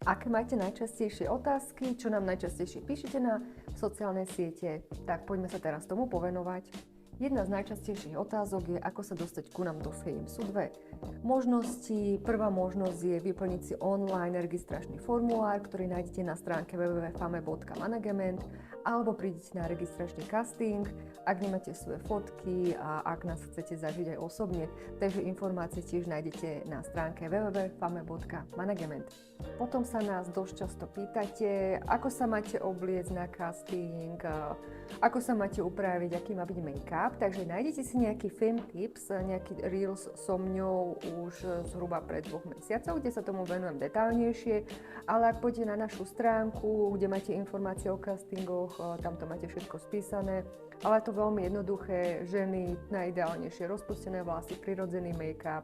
Aké máte najčastejšie otázky, čo nám najčastejšie píšete na sociálne siete, tak poďme sa teraz tomu povenovať. Jedna z najčastejších otázok je, ako sa dostať ku nám do Fame. Sú dve možnosti. Prvá možnosť je vyplniť si online registračný formulár, ktorý nájdete na stránke www.fame.management, alebo prídete na registračný casting, ak nemáte svoje fotky a ak nás chcete zažiť aj osobne. Takže informácie tiež nájdete na stránke www.fame.management. Potom sa nás dosť často pýtate, ako sa máte obliecť na casting, ako sa máte upraviť, aký má byť make-up. Takže nájdete si nejaký Fame Tips, nejaký Reels so mňou už zhruba pred 2 mesiacov, kde sa tomu venujem detailnejšie. Ale ak pôjdete na našu stránku, kde máte informácie o castingoch, tam to máte všetko spísané. Ale je to veľmi jednoduché, ženy najideálnejšie rozpustené vlasy, prirodzený make-up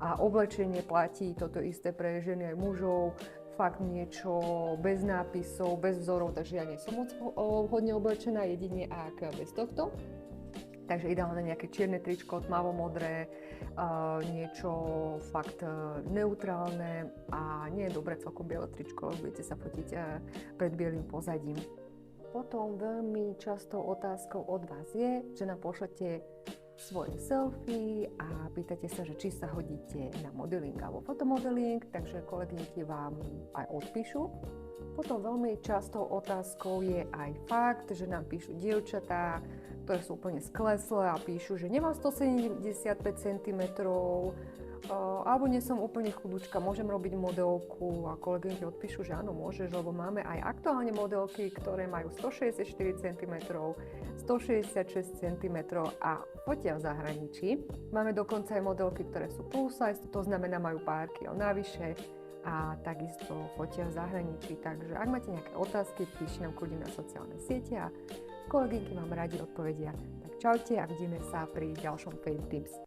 a oblečenie platí toto isté pre ženy aj mužov. Fakt niečo bez nápisov, bez vzorov, takže ja nie som moc vhodne oblečená, jedine ak bez tohto. Takže ideálne nejaké čierne tričko, tmavo-modré, niečo fakt neutrálne a nie je dobre celkom biele tričko, budete sa fotiť pred bielým pozadím. Potom veľmi častou otázkou od vás je, že nám pošlete svoje selfie a pýtate sa, že či sa hodíte na modeling alebo fotomodeling, takže kolegynky vám aj odpíšu. Potom veľmi častou otázkou je aj fakt, že nám píšu dievčatá, ktoré sú úplne skleslé a píšu, že nemám 175 cm, alebo nie som úplne chudúčka, môžem robiť modelku a kolegynky odpíšu, že áno, môžeš, lebo máme aj aktuálne modelky, ktoré majú 164 cm, 166 cm a fotia v zahraničí. Máme dokonca aj modelky, ktoré sú plus size, to znamená majú pár kil navyše a takisto fotia v zahraničí. Takže ak máte nejaké otázky, píšte nám kľudne na sociálne siete a kolegynky vám radi odpovedia. Tak čaute a vidíme sa pri ďalšom Fame Tips.